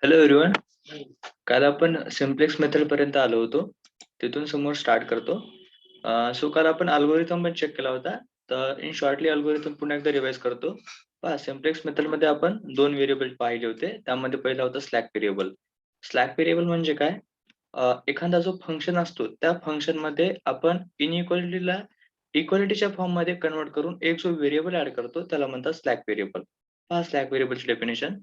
Hello everyone. काल आपण simplex method पर्यंत आलो होतो. तिथून समोर स्टार्ट करतो. सो काल आपण अल्गोरिथम पण चेक केला होता. तर इन शॉर्टली अल्गोरिथम पुन्हा एकदा रिवाइज करतो. पहा, सिम्प्लेक्स मेथडमध्ये आपण 2 व्हेरिएबल पाहिले होते. त्यामध्ये पहिला होता स्लॅक व्हेरिएबल. स्लॅक व्हेरिएबल म्हणजे काय? एखादा जो फंक्शन असतो त्या फंक्शनमध्ये आपण इनइक्वालिटीला इक्वालिटीच्या फॉर्ममध्ये कन्व्हर्ट करून एक जो व्हेरिएबल ॲड करतो त्याला म्हणतात स्लॅक व्हेरिएबल. पहा स्लॅक व्हेरिएबलची definition.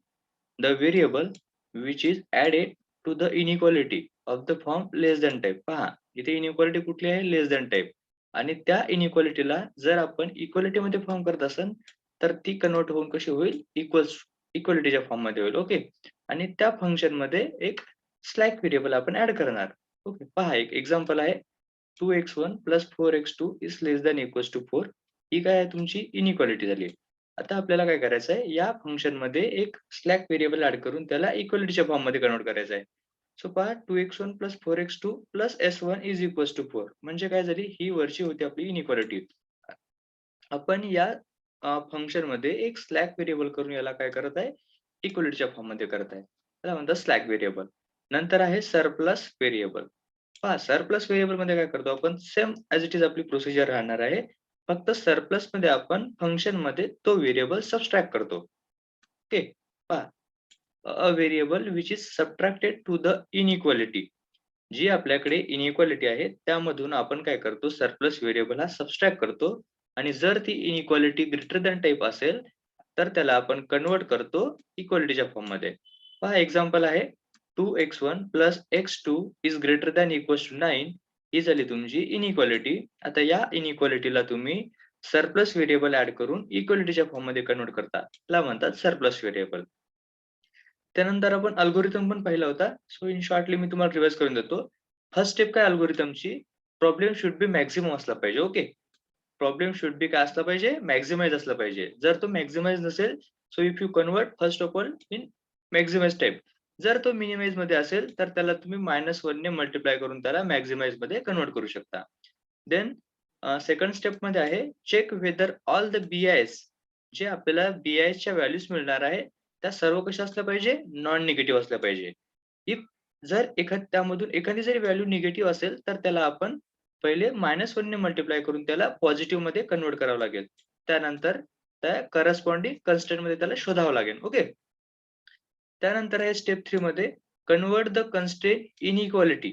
The variable which is added to the inequality of the form less than type. पहा, इथे इनइक्वालिटी कुठली आहे? Less than type. आणि त्या इनइक्वालिटीला जर आपण इक्वालिटी मध्ये फॉर्म करत असेल तर ती कन्वर्ट होऊन कशी होईल? इक्वालिटीच्या फॉर्म मध्ये होईल. ओके. आणि त्या फंक्शन मध्ये एक स्लॅक व्हेरिएबल आपण ऍड करणार. ओके. पहा, एक एक्झाम्पल आहे. 2x1 + 4x2 is less than equals to 4. ही काय आहे? तुमची इनइक्वालिटी झाली. आता आपल्याला काय करायचं आहे? या फंक्शनमध्ये एक स्लॅक व्हेरिएबल ॲड करून त्याला इक्वालिटीच्या फॉर्ममध्ये कन्व्हर्ट करायचं आहे. सो पहा, 2x1 + 4x2 + s1 is equals to 4. म्हणजे काय झाली? ही वरची होती आपली इनइक्वालिटी. आपण या फंक्शनमध्ये एक स्लॅक व्हेरिएबल करून याला काय करत आहे? इक्वालिटीच्या फॉर्ममध्ये करत आहे. त्याला म्हणतात स्लॅक व्हेरिएबल. नंतर आहे सरप्लस व्हेरिएबल. पहा, सरप्लस व्हेरिएबलमध्ये काय करतो आपण? सेम ॲज इट इज आपली प्रोसिजर राहणार आहे. फक्त सरप्लसमध्ये आपण फंक्शनमध्ये तो व्हेरिएबल सबट्रॅक्ट करतो. ओके. पहा, a variable which is subtracted to the inequality. जी आपल्याकडे इनइक्वालिटी आहे त्यामधून आपण काय करतो? सरप्लस व्हेरिएबल हा सबट्रॅक्ट करतो आणि जर ती इनइक्वालिटी ग्रेटर दॅन टाइप असेल तर त्याला आपण कन्व्हर्ट करतो इक्वालिटीच्या फॉर्ममध्ये. पहा, एक्झाम्पल आहे. 2x1 + x2 is greater than equals to 9. ही झाली तुमची इनइक्वालिटी. आता या इनइक्वालिटीला तुम्ही सरप्लस व्हेरिएबल ॲड करून इक्वालिटीच्या फॉर्ममध्ये कन्व्हर्ट करता. त्याला म्हणतात सरप्लस व्हेरिएबल. त्यानंतर आपण अल्गोरिथम पण पाहिला होता. सो इन शॉर्टली मी तुम्हाला रिवाइज करून देतो. फर्स्ट स्टेप काय अल्गोरिथमची? प्रॉब्लेम शुड बी मॅक्सिमम असला पाहिजे. ओके. प्रॉब्लेम शुड बी काय असला पाहिजे? मॅक्सिमाइज असला पाहिजे. जर तो मॅक्सिमाइज नसेल, so if you convert first of all in maximize type. जर तो मिनिमाइज मध्ये असेल तर त्याला तुम्ही -1 ने मल्टिप्लाय करून त्याला मॅक्सिमाइज मध्ये कन्व्हर्ट करू शकता. देन सेकंड स्टेपमध्ये आहे check whether all the BIs जे आपल्याला BIsच्या व्हॅल्यूज मिळणार आहे, त्या सर्व कशा असल्या पाहिजे? नॉन निगेटिव्ह असल्या पाहिजे. इफ जर त्यामधून एखादी जरी व्हॅल्यू निगेटिव्ह असेल, तर त्याला आपण पहिले -1 ने मल्टिप्लाय करून त्याला पॉझिटिव्ह मध्ये कन्व्हर्ट करावं लागेल. त्यानंतर त्या करस्पॉन्डिंग कन्स्ट्रेंटमध्ये त्याला शोधावं लागेल. ओके. त्यानंतर आहे स्टेप 3 मध्ये कन्व्हर्ट द कन्स्ट्रेंट इनइक्वालिटी.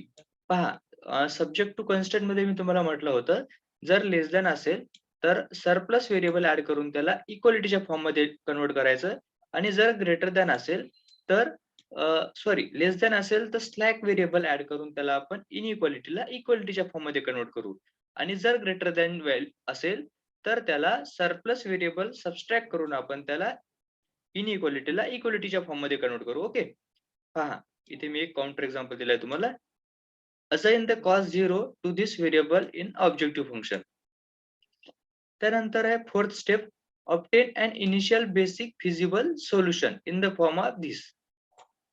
पहा, सब्जेक्ट टू कन्स्ट्रेंट मध्ये मी तुम्हाला म्हटलं होतं, जर लेस दॅन असेल तर सरप्लस व्हेरिएबल ॲड करून त्याला इक्वालिटीच्या फॉर्ममध्ये कन्व्हर्ट करायचं आणि जर ग्रेटर दॅन असेल तर सॉरी लेस दॅन असेल तर स्लॅक व्हेरिएबल ॲड करून त्याला आपण इनइक्वालिटीला इक्वालिटीच्या फॉर्ममध्ये कन्व्हर्ट करू आणि जर ग्रेटर दॅन असेल तर त्याला सरप्लस व्हेरिएबल सबट्रॅक्ट करून आपण त्याला इनइक्वालिटीला इक्वालिटीच्या फॉर्ममध्ये कन्व्हर्ट करू. ओके. पहा, इथे मी एक काउंटर एक्झाम्पल दिलाय तुम्हाला. Assign the cost 0 to this variable in objective function. त्यानंतर आहे fourth step obtain an initial basic feasible solution in the form of this.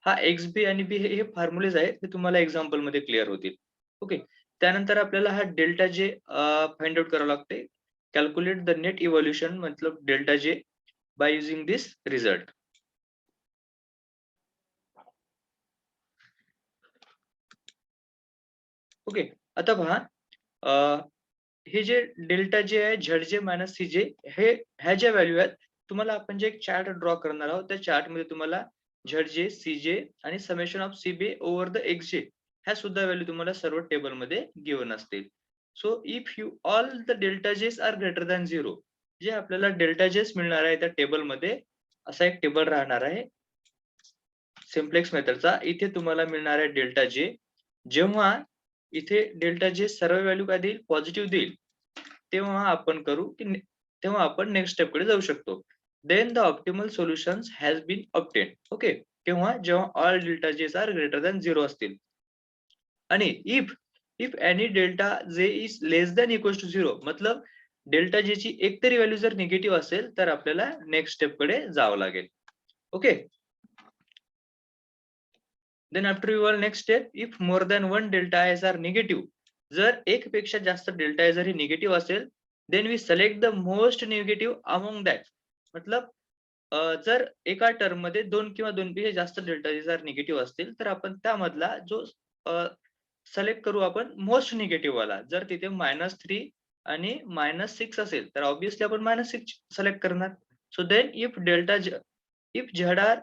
हा एक्स बी आणि बी हे फॉर्म्युलेज आहेत, ते तुम्हाला एक्झाम्पल मध्ये क्लिअर होतील. ओके. त्यानंतर आपल्याला हा डेल्टा जे फाइंड आउट करावं लागते. कॅल्क्युलेट द नेट इव्होल्युशन मतलब delta J by using this result. Okay. आता पहा, हे जे डेल्टा जे आहे झेड जे मायनस सी जे हे ह्या ज्या व्हॅल्यू आहेत, तुम्हाला आपण जे एक चार्ट ड्रॉ करणार आहोत त्या चार्टमध्ये तुम्हाला झेड जे, सी जे आणि summation of C B over the X J ह्या सुद्धा व्हॅल्यू तुम्हाला सर्व टेबलमध्ये गिव्हन असतील. So if you all the delta जेस आर ग्रेटर दॅन 0, जे आपल्याला डेल्टा जेस मिळणार आहे त्या टेबलमध्ये असा एक टेबल राहणार आहे सिम्प्लेक्स मेथडचा. इथे तुम्हाला मिळणार आहे डेल्टा जे. जेव्हा इथे डेल्टा जे सर्व व्हॅल्यू काय देईल? पॉझिटिव्ह देईल. तेव्हा आपण तेव्हा आपण नेक्स्ट स्टेपकडे जाऊ शकतो. Then the optimal solutions has been obtained. Okay. जेव्हा ऑल डेल्टा जेस आर ग्रेटर दॅन 0 असतील आणि if if any delta J is less than equals to 0 मतलब डेल्टा जे ची एक तरी व्हॅल्यू जर निगेटिव्ह असेल तर आपल्याला नेक्स्ट स्टेपकडे जावं लागेल. Okay. Then after your next step, if more than one delta is are negative, जर एक पेक्षा जास्त डेल्टा जर ही निगेटिव्ह असेल, then we select the most negative among that. मतलब जर एका टर्म मध्ये 2 किंवा 2 पेक्षा जास्त डेल्टा जर निगेटिव्ह असतील, तर आपण त्यामधला जो सिलेक्ट करू आपण मोस्ट निगेटिव्ह वाला. जर तिथे -3 आणि -6 असेल, तर ऑब्व्हियसली आपण -6 सिलेक्ट करणार. So then if ZR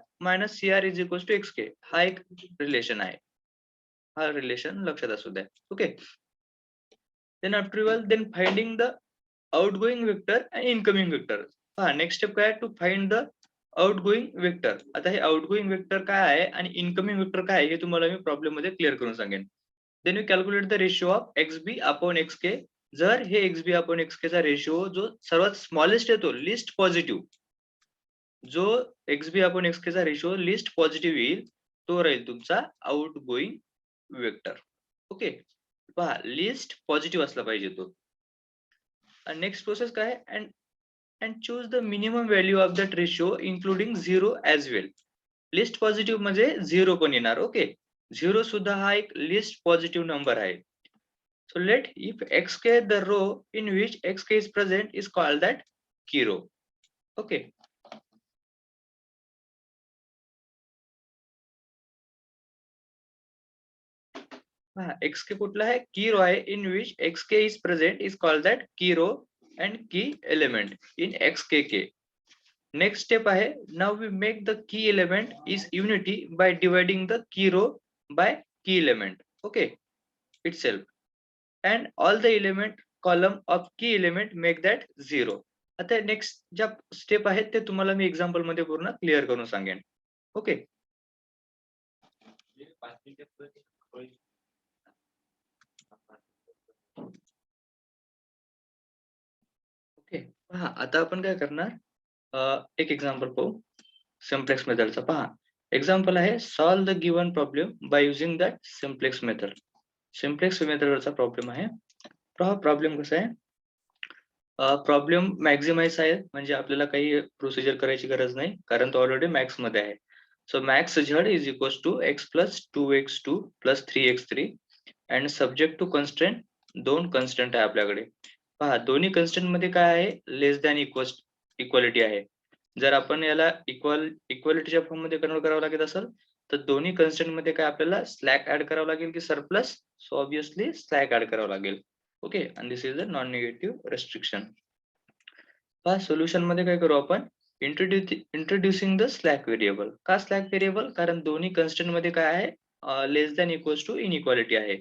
- CR = XK हा एक रिलेशन आहे. हा रिलेशन लक्षात असू द्या. Okay. Then after all then finding the outgoing vector आणि इनकमिंग वेक्टर. पहा नेक्स्ट स्टेप काय आहे? To find the outgoing vector. आता हे आउटगोइंग वेक्टर काय आहे आणि इनकमिंग वेक्टर काय आहे हे तुम्हाला मी प्रॉब्लेम मध्ये क्लिअर करून सांगेन. Then you calculate the ratio of XB upon XK. जर हे XB अपॉन XK चा रेशिओ जो सर्वात स्मॉलेस्ट येतो, लिस्ट पॉझिटिव्ह, जो XB अपॉन XK चा रेशिओ लिस्ट पॉझिटिव्ह येईल, तो राहील तुमचा आउटगोइंग वेक्टर. ओके. पहा लिस्ट पॉझिटिव्ह असला पाहिजे तो. आणि नेक्स्ट प्रोसेस काय आहे? and choose the minimum value of that ratio including 0 as well. List positive म्हणजे 0 पण येणार. ओके. 0 सुद्धा हा एक लिस्ट पॉझिटिव्ह नंबर आहे. So let if xk the row in which xk is present is called that key row. Okay. xk कुठला आहे? की रो आहे. in which xk is present is called that key row and key element in xkk. Next step आहे, now we make the key element is unity by dividing the key row by key element. Okay, itself. And all the element column of key element make that 0. आता next ज्या step आहेत ते तुम्हाला मी example मध्ये पूर्ण clear करून सांगेन. Okay. Okay. पहा आता आपण काय करणार, एक एक्झाम्पल पाहू सिम्प्लेक्स मेथडचा. पहा एक्झाम्पल आहे, solve the given problem by using that simplex method. Simplex मेथडचा प्रॉब्लेम आहे. प्रॉब्लेम कसा आहे? प्रॉब्लेम मॅक्झिमाइज आहे, म्हणजे आपल्याला काही प्रोसिजर करायची गरज नाही, कारण तो ऑलरेडी मॅक्स मध्ये आहे. So max Z is equals to x plus 2x2 plus 3x3 and subject to constraint. दोन कन्स्ट्रेंट आहे आपल्याकडे. पहा दोन्ही कन्स्ट्रेंट मध्ये काय आहे? लेस दॅन इक्वालिटी आहे. जर आपण याला इक्वालिटीच्या फॉर्म मध्ये कन्वर्ट करावं लागत असेल, तर दोन्ही कन्स्ट्रेंट मध्ये काय आपल्याला स्लॅक ऍड करावं लागेल की surplus? So obviously slack add करावं लागेल. Okay. And this is the non negative restriction. पहा सोल्युशन मध्ये काय करू आपण? Introducing the slack variable. का स्लॅक व्हेरिएबल? कारण दोन्ही कन्स्ट्रेंट मध्ये काय आहे? Less than equals to inequality आहे.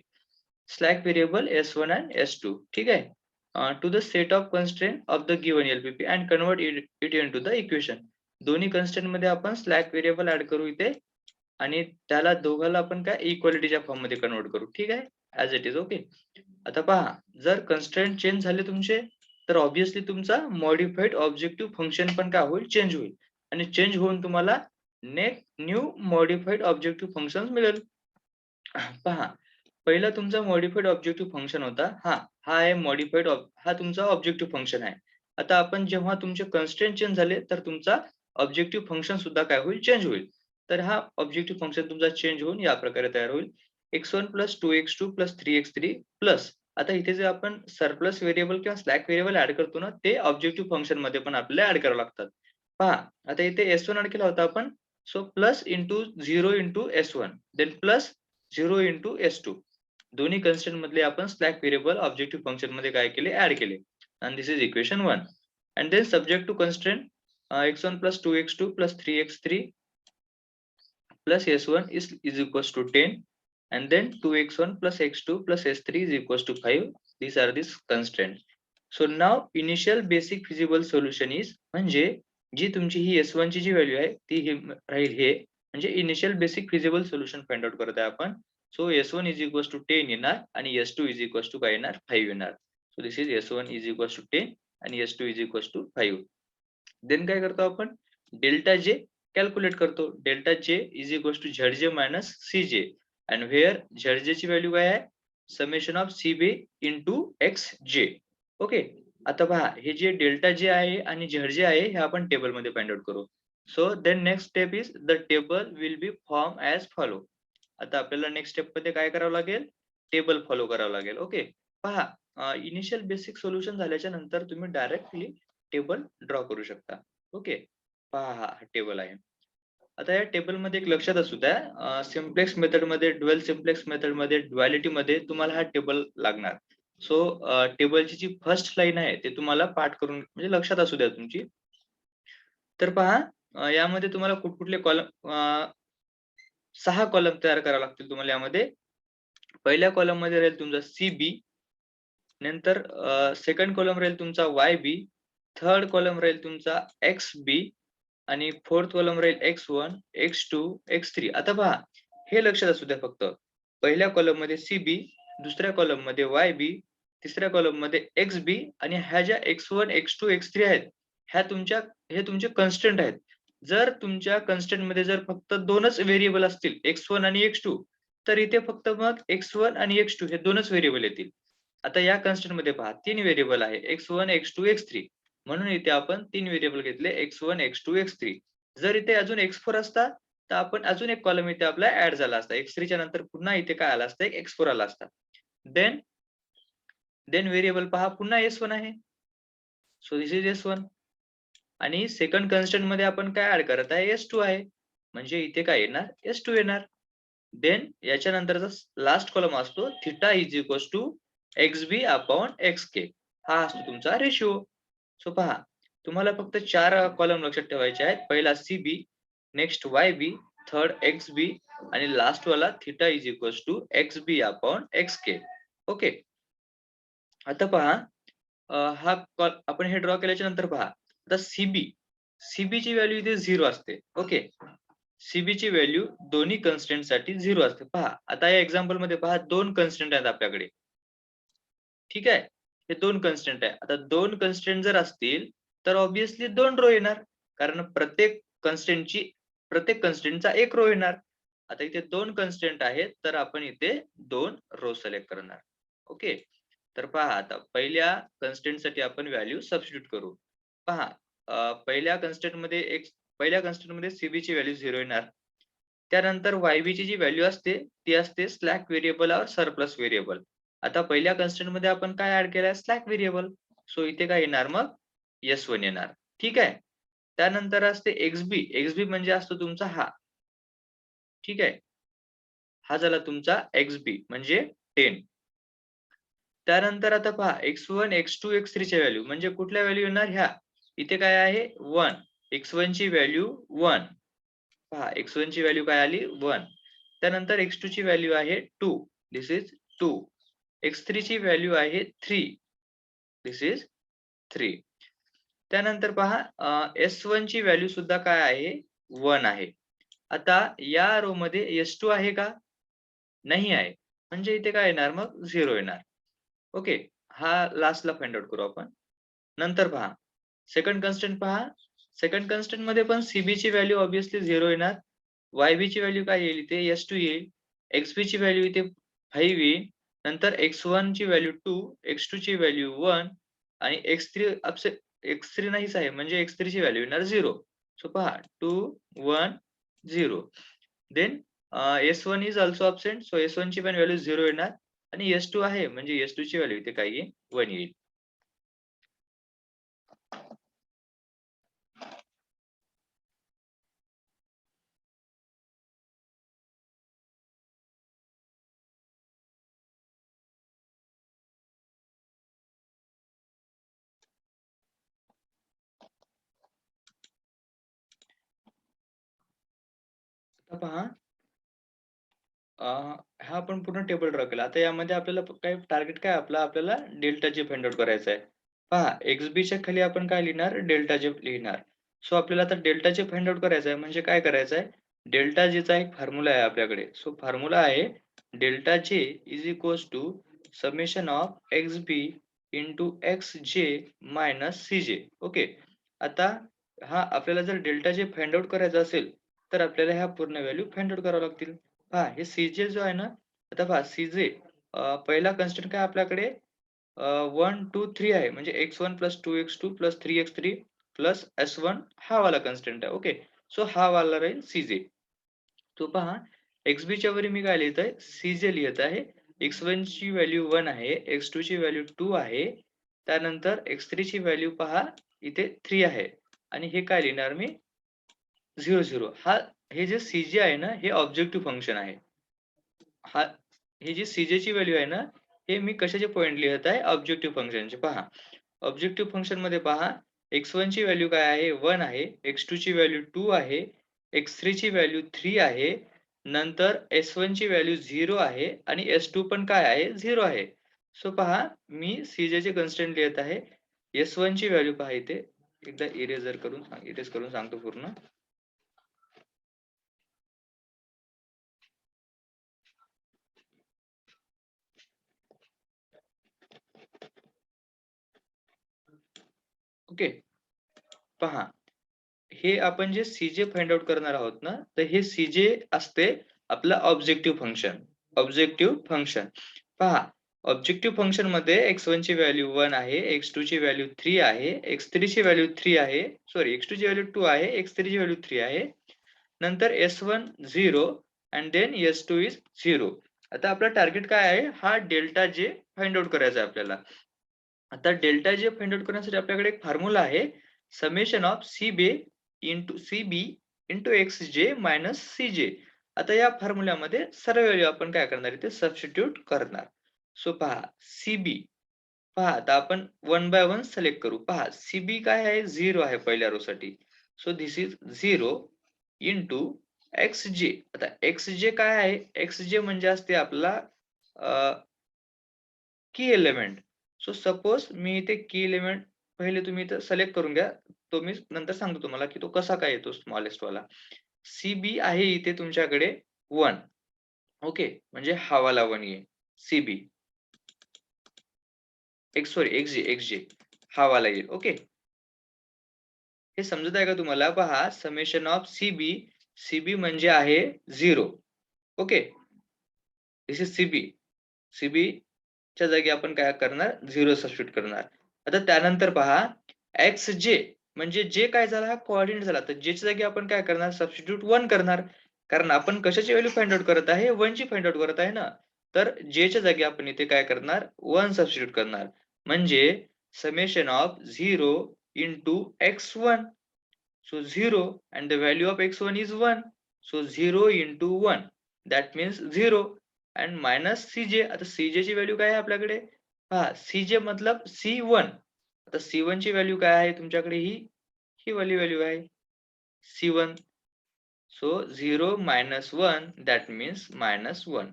Slack variable S1 and S2. ठीक आहे. To the set of constraint of the given LPP and convert it into the equation. दोन्ही कन्स्ट्रेंट मध्ये आपण स्लॅक व्हेरिएबल ऍड करू इथे आणि त्याला दोघाला आपण काय इक्वालिटीच्या फॉर्म मध्ये कन्वर्ट करू. ठीक आहे, ऍज इट इज. ओके. आता पहा, जर कन्स्ट्रेंट चेंज झाले तुमचे, तर ऑब्विसली तुमचा मॉडिफाईड ऑब्जेक्टिव्ह फंक्शन पण काय होईल? चेंज होईल. आणि चेंज होऊन तुम्हाला न्यू मॉडिफाईड ऑब्जेक्टिव्ह फंक्शन मिळेल. पहा पहिला तुमचा मॉडिफाईड ऑब्जेक्टिव्ह फंक्शन होता. हा आहे मॉडिफाईड, हा तुमचा ऑब्जेक्टिव्ह फंक्शन आहे. आता आपण जेव्हा तुमचे कन्स्ट्रेंट चेंज झाले, तर तुमचा ऑब्जेक्टिव्ह फंक्शन सुद्धा काय होईल? चेंज होईल. तर हा ऑब्जेक्टिव्ह फंक्शन तुमचा चेंज होऊन या प्रकारे तयार होईल. x1 plus 2x2 plus 3x3 plus, आता इथे जे आपण सरप्लस व्हेरिएबल किंवा स्लॅक व्हेरिएबल ऍड करतो ना, ते ऑब्जेक्टिव्ह फंक्शन मध्ये पण आपल्याला ऍड करावं लागतात. पहा आता इथे S1 ऍड केला होता आपण, so plus into 0 into S1 then plus 0 into S2. दोन्ही कन्स्टंट मधले आपण स्लॅक व्हेरिएबल ऑब्जेक्टिव्ह फंक्शन मध्ये काय केले? ऍड केले. And this is equation 1. And then subject to constraint x1 plus 2x2 plus 3x3 plus s1 is equals to 10, and then 2x1 plus x2 plus s3 is equals to 5. These are these constraints. So now initial basic feasible solution is, म्हणजे जी तुमची ही s1 ची जी value आहे ती राहील हे, म्हणजे initial basic feasible solution find out करत आहे आपण. So s1 is equals to 10 येणार आणि s2 is equals to काय येणार? 5 येणार. So this is s1 is equals to 10 आणि s2 is equals to 5. Then काय करतो आपण? डेल्टा जे कॅल्क्युलेट करतो. Delta J is equals to Z minus C J. And where Z ची value काय आहे? Summation of C B into X J. Okay. आता पहा हे जे डेल्टा जे आहे आणि झेड जे आहे हे आपण टेबल मध्ये फाइंड आउट करू. So then next step is the table will be form as follow. आता आपल्याला नेक्स्ट स्टेप मध्ये काय करावं लागेल? टेबल फॉलो करावं लागेल. ओके. पहा इनिशियल बेसिक सोल्युशन झाल्याच्या नंतर तुम्ही डायरेक्टली टेबल ड्रॉ करू शकता. ओके. पहा हा टेबल आहे. आता या टेबलमध्ये एक लक्षात असू द्या, सिम्प्लेक्स मेथडमध्ये, ड्युअल सिम्प्लेक्स मेथडमध्ये, ड्युअलिटीमध्ये तुम्हाला हा टेबल लागणार. सो टेबलची जी फर्स्ट लाईन आहे ते तुम्हाला पाठ करून म्हणजे लक्षात असू द्या तुमची. तर पहा यामध्ये तुम्हाला कुठकुठले कॉलम 6 कॉलम तयार करावे लागतील तुम्हाला यामध्ये. पहिल्या कॉलममध्ये राहील तुमचा सी-बी, नंतर सेकंड कॉलम राहील तुमचा वाय-बी, थर्ड कॉलम राहील तुमचा एक्स-बी आणि फोर्थ कॉलम राहील X1, X2, X3. आता पहा, हे लक्षात असू द्या फक्त. पहिल्या कॉलम मध्ये CB, दुसऱ्या कॉलम मध्ये YB, तिसऱ्या कॉलम मध्ये XB आणि ह्या ज्या X1, X2, X3 आहेत, हे तुमचे कन्स्टंट आहेत. जर तुमच्या कन्स्टंट मध्ये जर फक्त 2च व्हेरिएबल असतील X1 आणि X2, तर इथे फक्त मग X1 आणि X2 हे 2च व्हेरिएबल येतील. आता या कन्स्टंट मध्ये पहा 3 व्हेरिएबल आहे X1, X2, X3. म्हणून इथे आपण 3 व्हेरिएबल घेतले X1, X2, X3. जर इथे अजून X4 असता, तर आपण अजून एक कॉलम इथे आपला ॲड झाला असता. X3 च्या नंतर पुन्हा इथे काय आला असता? एक X4 आला असता. देन व्हेरिएबल पहा पुन्हा S1 आहे. सो धिस इज S1 आणि सेकंड कन्स्टंट मध्ये आपण काय ॲड करत आहे? S2 आहे. म्हणजे इथे काय येणार? S2 येणार. देन याच्यानंतरचा लास्ट कॉलम असतो theta is equals to XB upon XK. हा असतो तुमचा रेशिओ. सो पहा, तुम्हाला फक्त 4 कॉलम लक्षात ठेवायचे आहेत. पहिला CB, next YB, third XB आणि लास्ट वाला theta is equals to XB upon XK. Okay. आता पहा हा आपण हे ड्रॉ केल्याच्या नंतर पहा. आता CB ची व्हॅल्यू इथे 0 असते. ओके. CB ची व्हॅल्यू दोन्ही कन्स्टंट साठी 0 असते. पहा, आता या एक्झाम्पल मध्ये पहा 2 कन्स्टंट आहेत आपल्याकडे. ठीक आहे. हे 2 कन्स्टंट आहे. आता 2 कन्स्टंट जर असतील, तर ऑब्व्हियसली 2 रो येणार. कारण प्रत्येक कन्स्टंटचा 1 रो येणार. आता इथे 2 कन्स्टंट आहेत, तर आपण इथे 2 रो सिलेक्ट करणार. ओके. तर पहा आता पहिल्या कन्स्टंट साठी आपण व्हॅल्यू सबस्टिट्यूट करू. पहा पहिल्या कन्स्टंट मध्ये CB ची व्हॅल्यू 0 येणार. त्यानंतर YB ची जी व्हॅल्यू असते, ती असते स्लॅक व्हेरिएबल और सरप्लस व्हेरिएबल. आता पहिल्या कन्स्टंट मध्ये आपण काय ऍड केलाय? Slack variable. सो इथे काय येणार मग? S1 येणार. ठीक आहे. त्यानंतर असते XB म्हणजे असतो तुमचा हा. ठीक आहे. हा झाला तुमचा XB म्हणजे 10. त्यानंतर आता पहा X1, X2, X3 च्या व्हॅल्यू म्हणजे कुठल्या व्हॅल्यू येणार? ह्या. इथे काय आहे? 1. X1 ची व्हॅल्यू 1. पहा X1 ची व्हॅल्यू काय आली? 1. त्यानंतर X2 ची व्हॅल्यू आहे 2. This is 2. X3 ची व्हॅल्यू आहे 3. This is 3. त्यानंतर पहा S1 ची व्हॅल्यू सुद्धा काय आहे? 1 आहे. आता या रो मध्ये S2 आहे का? नाही आहे. म्हणजे इथे काय येणार मग? 0 येणार. ओके. हा लास्टला फाइंड आउट करू आपण. नंतर पहा सेकंड कन्स्टंट पहा. सेकंड कन्स्टंट मध्ये पण CB ची व्हॅल्यू ऑब्व्हियसली 0 येणार. YB ची व्हॅल्यू काय येईल इथे? S2 येईल. XB ची व्हॅल्यू इथे 5 येईल. नंतर X1 ची व्हॅल्यू 2, X2 ची व्हॅल्यू 1 आणि X3 नाहीच आहे म्हणजे X3 ची व्हॅल्यू येणार 0. सो पहा 2, 1, 0. Then S1 is also absent. So S1 ची पण व्हॅल्यू 0 येणार आणि S2 आहे म्हणजे S2 ची व्हॅल्यू इथे काय येईल? 1 येईल. आता पहा हा आपण पूर्ण टेबल ड्रॉ केला. आता यामध्ये आपल्याला काय टार्गेट काय आपल्याला डेल्टा जी फाइंड आउट करायचा आहे. पहा XB च्या खाली आपण काय लिहिणार? डेल्टा जी लिहिणार. सो आपल्याला आता डेल्टा जी फाइंड आउट करायचं आहे म्हणजे काय करायचं आहे? डेल्टा जीचा एक फॉर्म्युला आहे आपल्याकडे. सो फॉर्म्युला आहे delta J is equals to summation of XB into XJ minus CJ. Okay. आता आपल्याला जर डेल्टा जे फाइंड आउट करायचं असेल, तर आपल्याला ह्या पूर्ण व्हॅल्यू फाइंड आउट कराव्या लागतील. पहा हे CJ जो आहे ना, आता पहा CJ पहिला कन्स्टंट काय आपल्याकडे 1, 2, 3 आहे. म्हणजे X1 plus 2X2 plus 3X3 plus S1 हा वाला कन्स्टंट आहे. ओके. सो हा वाला राहील CJ. तो पहा XB च्या वरी मी काय लिहित आहे? CJ लिहित आहे. X1 ची व्हॅल्यू 1 आहे. X2 ची व्हॅल्यू 2 आहे. त्यानंतर X3 ची व्हॅल्यू पहा इथे 3 आहे. आणि हे काय लिहिणार मी? 0, 0 हे जे CJ आहे ना, हे ऑब्जेक्टिव्ह फंक्शन आहे. हा ही जी CJ ची व्हॅल्यू आहे ना, हे मी कशाचे पॉइंट लिहत आहे? ऑब्जेक्टिव्ह फंक्शनचे. पहा, ऑब्जेक्टिव्ह फंक्शनमध्ये पहा, x1 ची व्हॅल्यू काय आहे? 1 आहे. x2 ची व्हॅल्यू 2 आहे. x3 ची व्हॅल्यू 3 आहे. नंतर S1 ची व्हॅल्यू 0 आहे आणि S2 पण काय आहे? 0 आहे. सो पहा, मी CJ चे कन्स्ट्रेंट लिहत आहे. S1 ची व्हॅल्यू पहा इथे. एकदा इरेज करून सांगतो पूर्ण. ओके. पहा, हे आपण जे CJ फाइंड आउट करणार आहोत ना, तर हे CJ असते आपलं ऑब्जेक्टिव्ह फंक्शन. Objective function. पहा, ऑब्जेक्टिव्ह फंक्शनमध्ये x1 ची व्हॅल्यू 1 आहे, x2 ची व्हॅल्यू 3 आहे, x3 ची व्हॅल्यू 3 आहे. सॉरी, x2 ची व्हॅल्यू 2 आहे, x3 ची व्हॅल्यू 3 आहे. नंतर S1 0 and then S2 is 0. आता आपला टार्गेट काय आहे? हा डेल्टा J फाइंड आउट करायचा आहे आपल्याला. आता डेल्टा J फाइंड आउट करण्यासाठी आपल्याकडे एक फॉर्म्युला आहे. Summation of CB into XJ minus CJ. आता या फॉर्म्युल्यामध्ये सर्व व्हॅल्यू आपण काय करणार इथे सबस्टिट्यूट करणार. सो पहा, CB पहा, आता आपण वन बाय वन सिलेक्ट करू. पहा, CB काय आहे? 0 आहे पहिल्या रो साठी. So this is 0 into XJ. आता XJ काय आहे? XJ म्हणजे असते आपला की एलिमेंट. सो सपोज मी इथे की एलिमेंट पहिले तुम्ही इथे सिलेक्ट करून घ्या. तो मी नंतर सांगतो तुम्हाला की तो कसा काय येतो स्मॉलेस्ट वाला. CB आहे इथे तुमच्याकडे 1. ओके. म्हणजे हा वाला 1 येईल. CB. XJ हा वाला येईल. ओके. हे समजत आहे का तुम्हाला? पहा, समेशन ऑफ CB म्हणजे आहे 0. ओके. धिस इज CB च्या जागी आपण काय करणार? 0 सबस्टिट्यूट करणार. आता त्यानंतर पहा, XJ म्हणजे जे काय झाला हा कोऑर्डिनेट झाला. तर J च्या जागी आपण काय करणार? सबस्टिट्यूट 1 करणार. कारण आपण कशाची व्हॅल्यू फाइंड आउट करत आहे? 1 ची फाइंड आउट करत आहे ना. तर J च्या जागी आपण इथे काय करणार? 1 सबस्टिट्यूट करणार. म्हणजे summation of 0 into x1. So 0 and the value of x1 is 1. So 0 into 1 that means 0 and minus CJ. आता CJ ची व्हॅल्यू काय आहे आपल्याकडे? पहा, CJ मतलब C1. आता C1 ची व्हॅल्यू काय आहे तुमच्याकडे? ही वाली व्हॅल्यू आहे C1. So 0 minus 1 that means minus 1.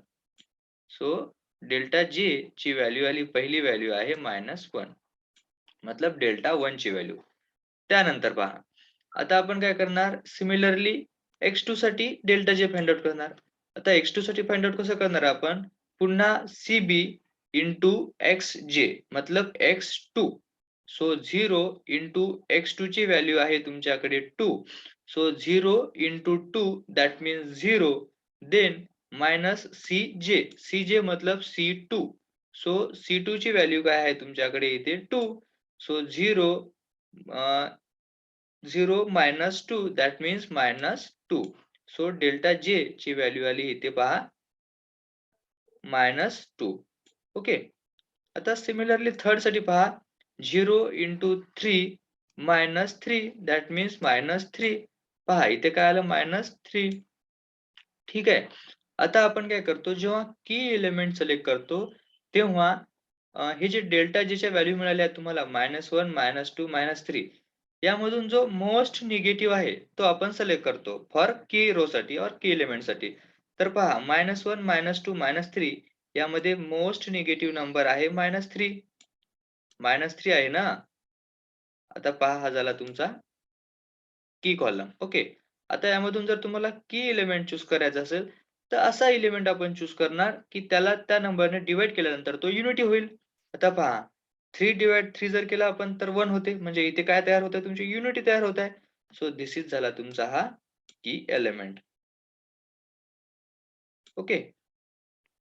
So delta J ची व्हॅल्यू आली, पहिली व्हॅल्यू आहे -1. मतलब डेल्टा 1 ची व्हॅल्यू. त्यानंतर पहा, आता आपण काय करणार? सिमिलरली x2 साठी डेल्टा J फाइंड आउट करणार. आता x2 साठी फाइंड आउट कसं करणार आपण? पुन्हा CB इंटू XJ मतलब x2. सो 0 इंटू x2 ची व्हॅल्यू आहे तुमच्याकडे 2. So 0 into 2 that means 0. Then minus CJ मतलब C2. सो C2 ची व्हॅल्यू काय आहे तुमच्याकडे इथे 2. So 0 0 minus 2 that means -2. So delta J ची व्हॅल्यू आली इथे पहा -2. ओके. आता सिमिलरली थर्ड साठी पहा, 0 into 3 minus 3 that means -3. पहा इथे काय आलं? -3. ठीक आहे. आता आपण काय करतो, जेव्हा की एलिमेंट सिलेक्ट करतो, तेव्हा हे जे डेल्टा Jच्या व्हॅल्यू मिळाल्या तुम्हाला -1, -2, -3 यामधून जो मोस्ट निगेटिव्ह आहे, तो आपण सिलेक्ट करतो फॉर की रो साठी और की एलिमेंट साठी. तर पहा, -1, -2, -3 यामध्ये मोस्ट निगेटिव्ह नंबर आहे -3. -3 आहे ना? आता पहा, हा झाला तुमचा की कॉलम. ओके. आता यामधून जर तुम्हाला की एलिमेंट चूज करायचा असेल, तर असा एलिमेंट आपण चूज करणार, की त्याला त्या नंबरने डिव्हाईड केल्यानंतर तो युनिटी होईल. आता पहा, 3/3 जर केला आपण तर 1 होते. म्हणजे इथे काय तयार होत आहे? तुमची युनिटी तयार होत आहे. सो धिस इज झाला तुमचा हा की एलिमेंट. ओके.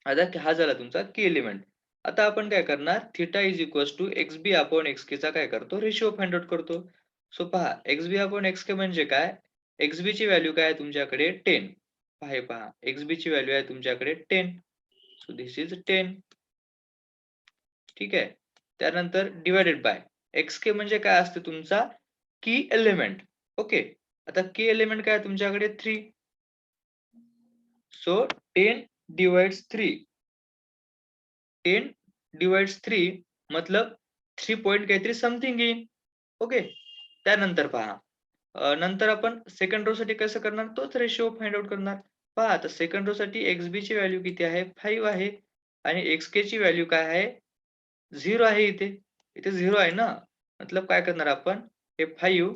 आता हा झाला तुमचा की एलिमेंट. आता आपण काय करणार? Theta is equals to XB upon XK चा काय करतो? रेशिओ फाइंड आउट करतो. सो पहा, XB अपॉन XK म्हणजे काय? XB ची व्हॅल्यू काय आहे तुमच्याकडे? 10. हे पहा, XB ची व्हॅल्यू आहे तुमच्याकडे 10. So this is 10. ठीक आहे. त्यानंतर डिव्हायडेड बाय XK म्हणजे काय असते तुमचा? की एलिमेंट. ओके. आता की एलिमेंट काय आहे तुमच्याकडे 3. So 10 divides 3. 10 डिवाइड्स 3 मतलब 3 पॉइंट काहीतरी समथिंग येईल. ओके. त्यानंतर पहा नंतर आपण सेकंड रो साठी कसं करणार तोच रेशिओ फाइंड आउट करणार. पहा आता सेकंड रो साठी XB ची व्हॅल्यू किती आहे 5 आहे आणि XK ची व्हॅल्यू काय आहे 0 आहे इथे. इथे 0 आहे ना. मतलब काय करणार आपण हे 5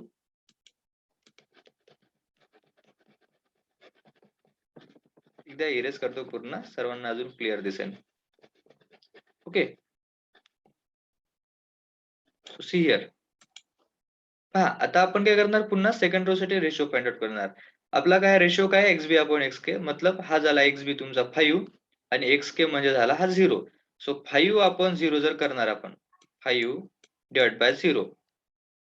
एकदा इरेज करतो पूर्ण सर्वांना अजून क्लिअर दिसेल. ओके. See here. पहा आता आपण काय करणार पुन्हा सेकंड रो साठी रेशिओ फाइंड आउट करणार. आपला काय रेशिओ काय XB अपॉन XK मतलब हा झाला XB तुमचा 5 आणि XK म्हणजे झाला हा 0. सो 5 अपॉन 0 जर करणार आपण 5 डिवाइड बाय 0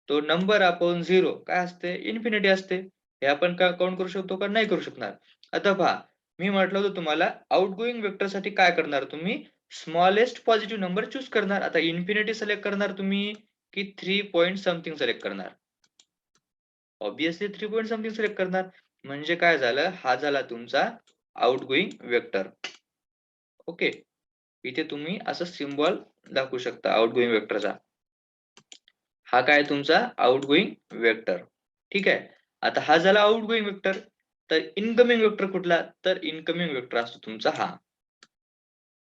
तो नंबर अपॉन 0 काय असते इन्फिनिटी असते. हे आपण काउंट करू शकतो का नाही करू शकणार. आता पहा मी म्हटलं होतं तुम्हाला आउटगोइंग वेक्टर साठी काय करणार तुम्ही स्मॉलेस्ट पॉझिटिव्ह नंबर चूज करणार. आता इन्फिनिटी सिलेक्ट करणार तुम्ही की 3 पॉइंट समथिंग सिलेक्ट करणार. ऑब्वियसली 3 पॉइंट समथिंग सिलेक्ट करणार. म्हणजे काय झालं हा झाला तुमचा आउटगोइंग वेक्टर. ओके. इथे तुम्ही असं सिम्बॉल दाखवू शकता आउटगोइंग वेक्टरचा. हा काय तुमचा आउटगोइंग वेक्टर. ठीक आहे. आता हा झाला आउटगोइंग वेक्टर. तर इनकमिंग वेक्टर कुठला तर इनकमिंग वेक्टर असतो तुमचा हा.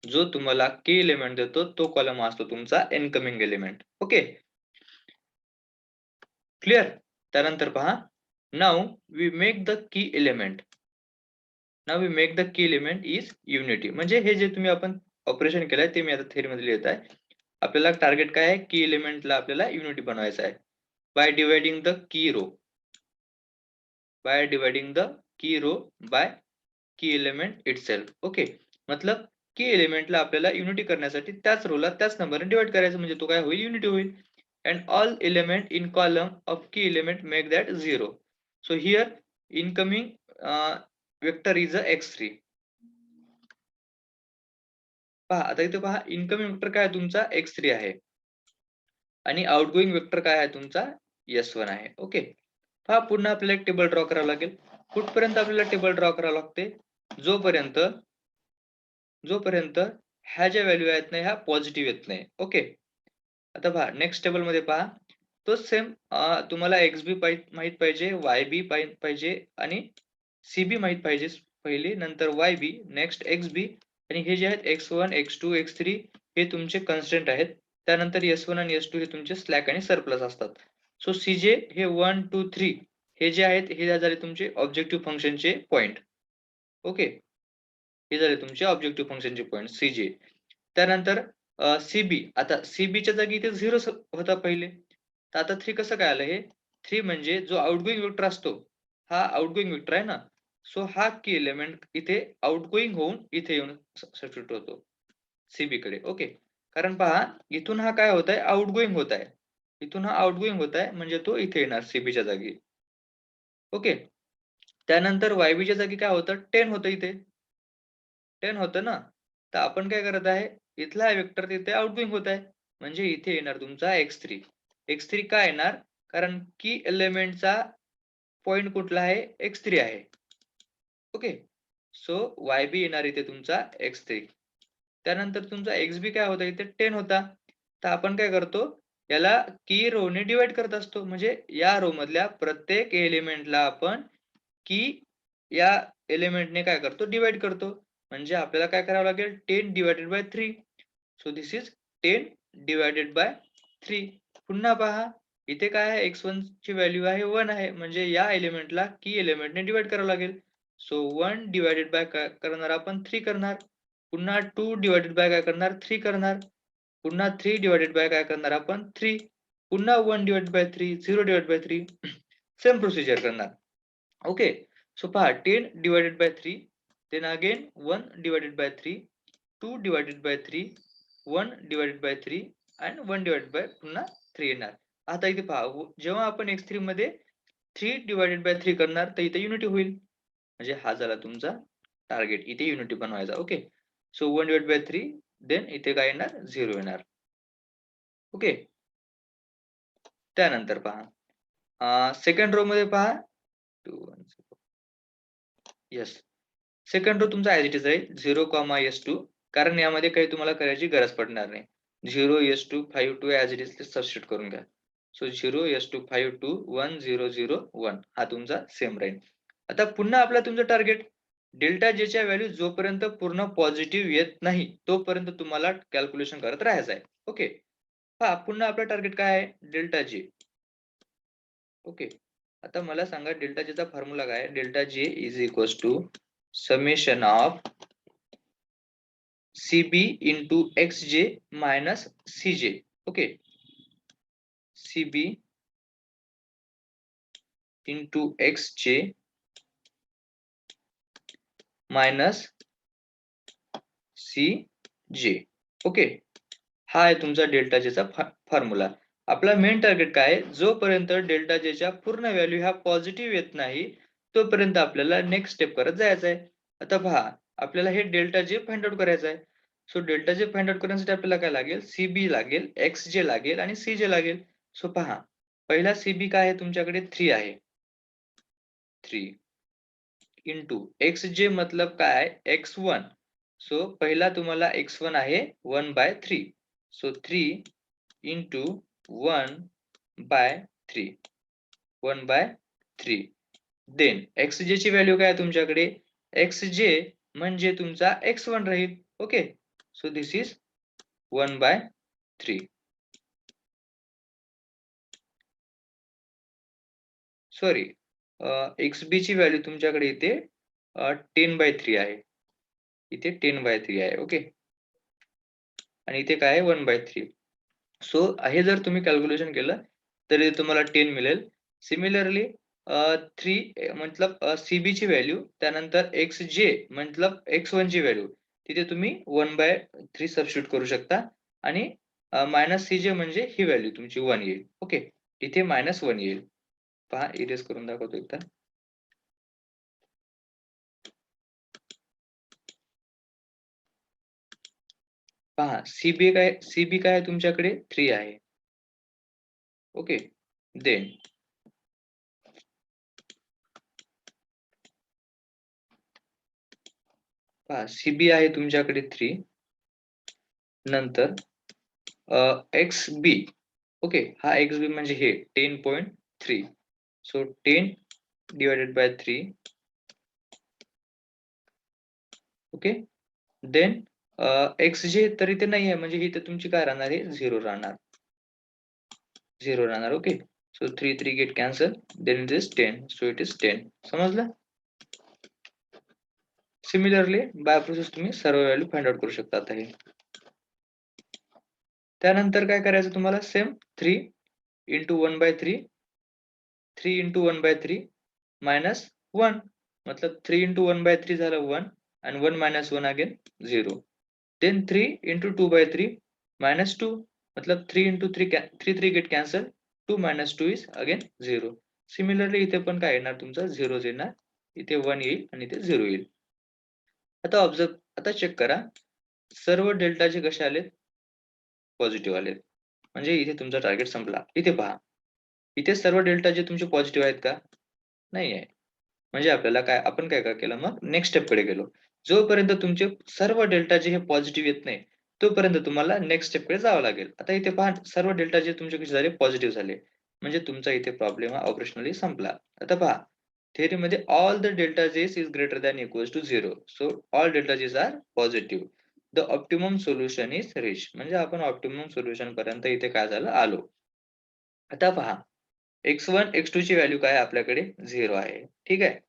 जो तुम्हाला की एलिमेंट देतो तो कॉलम असतो तुमचा इनकमिंग एलिमेंट. ओके. क्लिअर. त्यानंतर पहा now we make the key element. Now we make the key element is unity. म्हणजे हे जे तुम्ही आपण ऑपरेशन केलंय ते मी आता थेरी मध्ये लिहित आहे. आपल्याला टार्गेट काय आहे की एलिमेंटला आपल्याला युनिटी बनवायचा आहे by dividing the key row. By dividing the key row by key element itself. Okay. मतलब की एलिमेंटला आपल्याला युनिटी करण्यासाठी त्याच रोला त्याच नंबरने डिवाइड करायचं म्हणजे तो काय होईल युनिटी होईल. And all element in column of key element make that 0. So here incoming vector is a x3. पहा आता इथे पहा इनकमिंग वेक्टर काय आहे तुमचा x3 आहे आणि आउटगोइंग वेक्टर काय आहे तुमचा s1 आहे. ओके. पहा पुन्हा आपल्याला एक टेबल ड्रॉ करावं लागेल. कुठपर्यंत आपल्याला टेबल ड्रॉ करावं लागते जोपर्यंत जोपर्यंत ह्या ज्या व्हॅल्यू आहेत ना ह्या पॉझिटिव्ह येत नाही. ओके. आता पहा नेक्स्ट टेबल मध्ये पहा तोच सेम तुम्हाला XB माहित पाहिजे YB पाहिजे आणि CB माहित पाहिजे पहिली नंतर YB नेक्स्ट XB आणि हे जे आहेत X1 X2 X3 हे तुमचे कन्स्ट्रेंट आहेत. त्यानंतर S1 आणि S2 हे तुमचे स्लॅक आणि सरप्लस असतात. सो CJ हे 1 2 3 हे जे आहेत हे झाले तुमचे ऑब्जेक्टिव्ह फंक्शनचे पॉइंट. ओके. हे झाले तुमचे ऑब्जेक्टिव्ह फंक्शनचे पॉइंट CJ. त्यानंतर CB आता CB च्या जागी इथे 0 होता पहिले. तर आता 3 कसं काय आलं हे 3 म्हणजे जो आउटगोइंग वेक्टर असतो हा आउटगोइंग वेक्टर आहे ना. सो हा की एलिमेंट इथे आउटगोइंग होऊन इथे येऊन सबस्टिट्यूट होतो CB कडे. ओके. कारण पहा इथून हा काय होत आहे आउटगोइंग होत आहे. इथून हा आउटगोइंग होत आहे म्हणजे तो इथे येणार CB च्या जागी. ओके. त्यानंतर YB च्या जागी काय होतं 10 होतं इथे. 10 होतं ना. तर आपण काय करत आहे इथला वेक्टर तिथे आउटगोइंग होत आहे म्हणजे इथे येणार तुमचा x3. x3 काय येणार कारण की एलिमेंटचा पॉइंट कुठला आहे x3 आहे. ओके. सो YB येणार इथे तुमचा x3. त्यानंतर तुमचा XB काय होता इथे 10 होता. तर आपण काय करतो याला की रो ने डिवाइड करत असतो म्हणजे या रो मधल्या प्रत्येक एलिमेंटला आपण की या एलिमेंटने काय करतो डिवाइड करतो. म्हणजे आपल्याला काय करावं लागेल 10 divided by 3. So this is 10 divided by 3. पुन्हा पहा इथे काय आहे x1 ची व्हॅल्यू आहे 1 आहे म्हणजे या एलिमेंटला की एलिमेंटने डिवाइड करावं लागेल. सो 1 डिवाइडेड बाय काय करणार आपण 3 करणार. पुन्हा 2 डिवाइडेड बाय काय करणार 3 करणार. पुन्हा 3 डिवाइडेड बाय काय करणार आपण 3. पुन्हा 1 divided by 3 0 divided by 3 same procedure करणार. ओके. सो पहा 10 divided by 3 then again 1 divided by 3 2 divided by 3 1 divided by 3 and 1 divided by पुन्हा 3 येणार. आता इथे पहा जेव्हा आपण x3 मध्ये 3 divided by 3 करणार तर इथे युनिटी होईल. म्हणजे हा झाला तुमचा टार्गेट इथे युनिटी बनवायचा. Okay. So 1 divided by 3 then इथे काय येणार 0 येणार. ओके. त्यानंतर पहा सेकंड रो मध्ये पहा 2 1 0. येस. सेकंड रो तुमचा ॲज इट इज राहील 0, S2 कारण यामध्ये काही तुम्हाला करायची गरज पडणार नाही. 0 S2 5 2 ॲज इट इज ते सबस्टिट्यूट करून घ्या. सो 0 S2 5 2 1 0 0 1 हा तुमचा सेम राहील. आता पुन्हा आपला तुमचं टार्गेट डेल्टा जेच्या व्हॅल्यू जोपर्यंत पूर्ण पॉझिटिव्ह येत नाही तोपर्यंत तुम्हाला कॅल्क्युलेशन करत राहायचं आहे. ओके. पहा पुन्हा आपलं टार्गेट काय आहे? डेल्टा जे. ओके. आता मला सांगा डेल्टा जेचा फॉर्म्युला काय आहे? Delta J is equals to summation of CB into XJ minus CJ. Okay. CB into XJ minus CJ. Okay. हा आहे तुमचा डेल्टा जेचा फॉर्म्युला. आपला मेन टार्गेट काय आहे? जोपर्यंत डेल्टा जेच्या पूर्ण व्हॅल्यू ह्या पॉझिटिव्ह येत नाही तोपर्यंत आपल्याला नेक्स्ट स्टेप करत जायचं आहे. आता पहा आपल्याला हे डेल्टा जे फाइंड आउट करायचं आहे. So delta J find out करण्यासाठी आपल्याला काय लागेल? CB लागेल, XJ लागेल आणि CJ लागेल. सो पहा पहिला CB काय आहे तुमच्याकडे 3 आहे. 3 इंटू XJ मतलब काय आहे? X1. सो पहिला तुम्हाला X1 आहे 1/3. So 3 into 1/3. 1/3. देन XJ ची व्हॅल्यू काय आहे तुमच्याकडे? XJ म्हणजे तुमचा X1 राहील. Okay. So this is 1/3. Sorry XB ची व्हॅल्यू तुमच्याकडे इथे 10/3 आहे. इथे 10/3 आहे. ओके. आणि इथे काय आहे 1/3. सो हे जर तुम्ही कॅल्क्युलेशन केलं तर इथे तुम्हाला 10 मिळेल. सिमिलरली 3 मतलब CB ची व्हॅल्यू त्यानंतर XJ मतलब X1 ची व्हॅल्यू तिथे तुम्ही 1/3 सबस्टिट्यूट करू शकता आणि मायनस CJ म्हणजे ही व्हॅल्यू तुमची 1 येईल. ओके. इथे -1 येईल. पहा इरेज करून दाखवतो एकदा. पहा CB काय आहे तुमच्याकडे 3 आहे. ओके. देन पहा CB आहे तुमच्याकडे 3 नंतर XB ओके हा XB म्हणजे हे 10.3 so 10 divided by 3 okay. Then XJ तर इथे नाही आहे म्हणजे इथे तुमची काय राहणार आहे 0 राहणार. 0 राहणार. Okay. So 3 3 get cancel then it is 10 so it is 10. समजलं? सिमिलरली बाय प्रोसेस तुम्ही सर्व व्हॅल्यू फाइंड आउट करू शकता आता हे. त्यानंतर काय करायचं तुम्हाला सेम 3 into 1/3 3 into 1/3 minus 1 मतलब 3 into 1/3 झालं 1 and 1 minus 1 again 0. Then 3 into 2/3 minus 2 मतलब 3 into 3 3 get cancel 2 minus 2 is again 0. Similarly इथे पण काय येणार तुमचा 0 येणार. इथे 1 येईल आणि इथे 0 येईल. आता चेक करा सर्व डेल्टाचे कसे आलेत? पॉझिटिव्ह आलेत. म्हणजे इथे तुमचा टार्गेट संपला. इथे पहा. इथे सर्व डेल्टा जे तुमचे पॉझिटिव्ह आहेत का? नाही आहे. म्हणजे आपल्याला आपण काय केलं मग नेक्स्ट स्टेपकडे गेलो. जोपर्यंत तुमचे सर्व डेल्टा जे हे पॉझिटिव्ह येत नाही, तोपर्यंत तुम्हाला नेक्स्ट स्टेपकडे जावं लागेल. आता इथे पहा सर्व डेल्टा जे तुमचे कसे झाले? पॉझिटिव्ह झाले. म्हणजे तुमचा इथे प्रॉब्लेम हा ऑपरेशनली संपला. आता पहा थिअरीमध्ये all the delta j's is greater than equals to 0. So all delta जेस are positive. The optimum solution is reach. म्हणजे आपण ऑप्टिमम सोल्युशन पर्यंत इथे काय झालं? आलो. आता पहा X1, X2 ची व्हॅल्यू काय आहे आपल्याकडे? 0 आहे. ठीक आहे.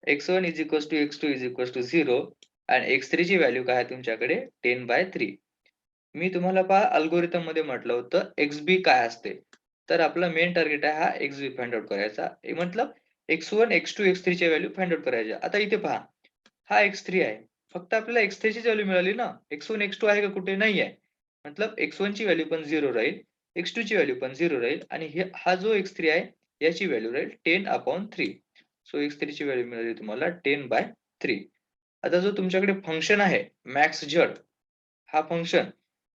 X1 is equals to X2 is equals to 0 आणि X3 ची व्हॅल्यू काय आहे तुमच्याकडे? 10/3. मी तुम्हाला पहा अल्गोरिथम मध्ये म्हटलं होतं XB काय असते? तर आपला मेन टार्गेट आहे हा XB फाइंड आउट करायचा. मतलब X1, X2, X3 च्या व्हॅल्यू फाइंड आउट करायच्या. आता इथे पहा हा X3 आहे. फक्त आपल्याला X3 चीच व्हॅल्यू मिळाली ना. X1, X2 आहे का कुठे? नाही आहे. मतलब X1 ची व्हॅल्यू पण 0 राहील. X2 ची व्हॅल्यू पण 0 राहील आणि हा जो X3 आहे याची व्हॅल्यू राहील 10/3. सो X3 ची व्हॅल्यू मिळाली तुम्हाला 10/3. आता जो तुमच्याकडे फंक्शन आहे मॅक्स झड हा फंक्शन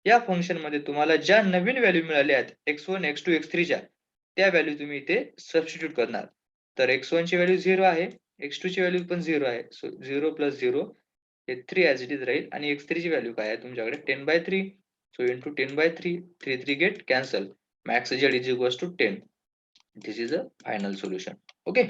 या फंक्शन मध्ये तुम्हाला ज्या नवीन व्हॅल्यू मिळाल्या आहेत X1, X2, X3 च्या त्या व्हॅल्यू तुम्ही इथे सबस्टिट्यूट करणार. तर x1 ची व्हॅल्यू 0 आहे, x2 ची व्हॅल्यू पण 0 आहे. सो 0 प्लस 0 हे 3 ॲज इट इज राहील आणि x3 ची व्हॅल्यू काय आहे तुमच्याकडे 10/3. So into 10/3, 3 get cancel. Max z is equals to 10. This is a final solution. Okay.